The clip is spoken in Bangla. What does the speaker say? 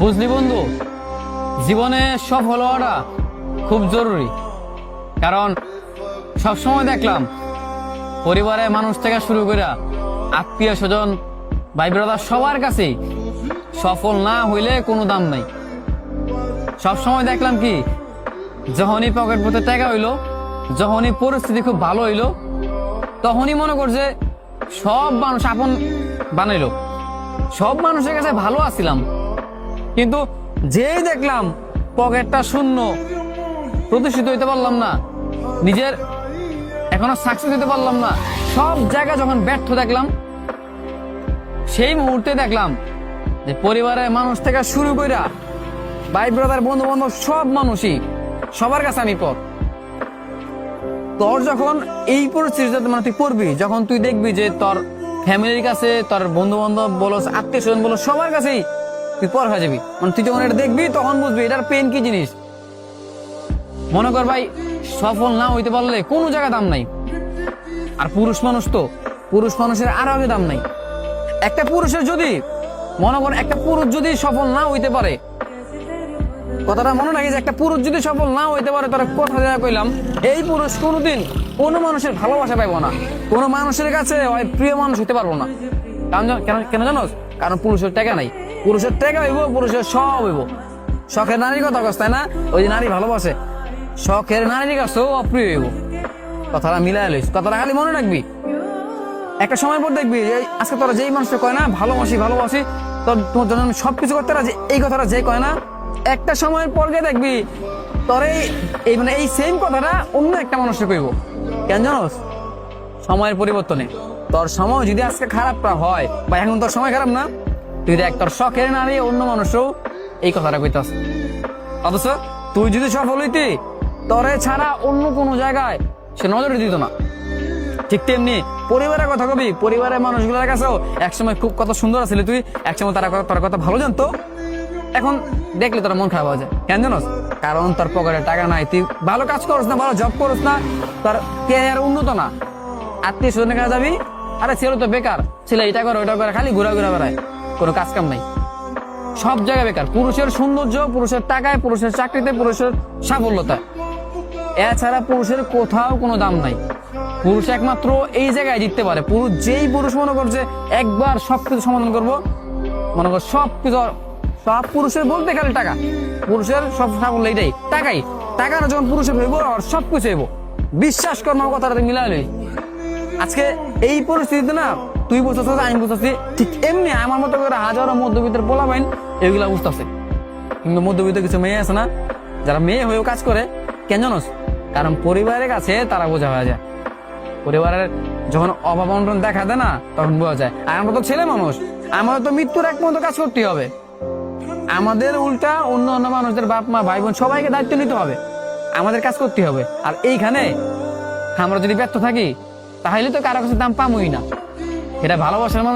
বুঝলি বন্ধু, জীবনে সফল হওয়াটা খুব জরুরি। কারণ সবসময় দেখলাম পরিবারের মানুষ থেকে শুরু করে আত্মীয় স্বজন, ভাই ব্রাদার সবার কাছেই সফল না হইলে কোনো দাম নাই। সবসময় দেখলাম কি, যখনই পকেট পথে টাকা হইলো, যখনই পরিস্থিতি খুব ভালো হইলো, তখনই মনে করছে সব মানুষ আপন বানাইলো, সব মানুষের কাছে ভালো আছিলাম। কিন্তু যেই দেখলাম পকেটটা শূন্য, প্রতিষ্ঠিত হইতে পারলাম না, নিজের এখনো সাকসেস হইতে পারলাম না, সব জায়গায় যখন ব্যর্থ দেখলাম, সেই মুহূর্তে দেখলাম যে পরিবারের মানুষ থেকে শুরু কইরা ভাই ব্রাদার বন্ধু বান্ধব সব মানুষই, সবার কাছে আমি পর। তোর যখন এই পরিস্থিতিতে মানে তুই পড়বি, যখন তুই দেখবি যে তোর ফ্যামিলির কাছে, তোর বন্ধু বান্ধব বলো, আত্মীয় স্বজন বলো, সবার কাছেই তুই পর হয়ে যাবি। মানে তুই যখন এটা দেখবি তখন বুঝবি এটার পেন কি জিনিস। মনে কর ভাই, সফল না হইতে পারলে কোনো জায়গায় দাম নাই। আর পুরুষ মানুষ তো, পুরুষ মানুষের আরো আগে দাম নাই। একটা পুরুষের যদি মনে কর, একটা পুরুষ যদি সফল না হইতে পারে, কথাটা মনে রাখি যে একটা পুরুষ যদি সফল না হইতে পারে, তার কথা যা কইলাম, এই পুরুষ কোনোদিন কোনো মানুষের ভালোবাসা পাইবো না, কোনো মানুষের কাছে প্রিয় মানুষ হইতে পারবো না। কারণ কেন জানোস? কারণ পুরুষের টাকা নাই। পুরুষের টাকা হইব, পুরুষের সব হইব। শখের নারীর কথা কস, তাই না? ওই যে নারী ভালোবাসে, শখের নারীর কাছেও অপ্রিয় হইব। কথাটা মিলাই লইস, কথাটা খালি মনে রাখবি। একটা সময় পর দেখবি আজকে তোরা যেই মানুষটা কয় না ভালোবাসি ভালোবাসি, তোর তোমার জন্য আমি সবকিছু করতে রাজি, এই কথাটা যে কয় না, একটা সময়ের পর গিয়ে দেখবি তোর এই মানে এই সেম কথাটা অন্য একটা মানুষকে কইব। কেন জানোস? সময়ের পরিবর্তনে তোর সময় যদি আজকে খারাপটা হয়, বা এখন তোর সময় খারাপ না, তুই দেখ তোর শখের নারী অন্য মানুষও এই কথাটা কইতাস। অথচ তুই যদি সফল হইতি, তোরে ছাড়া অন্য কোনো জায়গায় সে নজরে দিত না। ঠিক তেমনি পরিবারের কথা কবি, পরিবারের মানুষগুলোর কাছেও একসময় খুব কত সুন্দর আছিল তুই, একসময় তার কথা ভালো জানতো, এখন দেখলে তোর মন খারাপ হয়ে যায়। কেন জানোস? কারণ তোর পকেটে টাকা নাই, তুই ভালো কাজ করস না, ভালো জব করস না, তোর ক্যারিয়ার উন্নত না। আত্মীয় স্বজনের কাছে যাবি, আরে ছেলে তো বেকার, ছেলে এটা করে ওটা করে, খালি ঘুরা ঘুরা বেড়ায়, কোনো কাজ কাম নাই, সব জায়গায় বেকার। পুরুষের সৌন্দর্য, পুরুষের টাকায়, পুরুষের চাকরিতে, পুরুষের সাফল্যতা, এছাড়া পুরুষের কোথাও কোনো দাম নাই। পুরুষ একমাত্র এই জায়গায় জিততে পারে। পুরুষ যেই পুরুষ মনে করছে একবার সবকিছু সমাধান করবো, মনে কর সবকিছু, সব পুরুষের বলতে খালি টাকা, পুরুষের সব সাফল্য এইটাই, টাকাই। টাকা না যখন পুরুষের হইব, আর সবকিছু হইব। বিশ্বাস কর না, কথাটা মিলাইলি। আজকে এই পরিস্থিতিতে না, তুই বুঝতেছ, আমি বুঝতেছি, ঠিক এমনি আমার মতো করে হাজারো মধ্যবিত্তের পোলা বাইন এগুলা বুঝতেছে। কিন্তু মধ্যবিত্ত কিছু মেয়ে আছে না, যারা মেয়ে হয়েও কাজ করে। কেন জানোস? কারণ পরিবারের কাছে তারা বোঝা হয়ে যায়। পরিবারের যখন অভাব অনটন দেখা দেয় না, তখন বোঝা যায়। আর আমরা তো ছেলে মানুষ, আমাদের তো মৃত্যুর এক পর্যন্ত কাজ করতে হবে। আমাদের উল্টা অন্য অন্য মানুষদের বাপ মা ভাই বোন সবাইকে দায়িত্ব নিতে হবে, আমাদের কাজ করতে হবে। আর এইখানে আমরা যদি ব্যর্থ থাকি, তাহলে তো কারো কাছে দাম পামই না। এটা ভালোবাসার মানুষ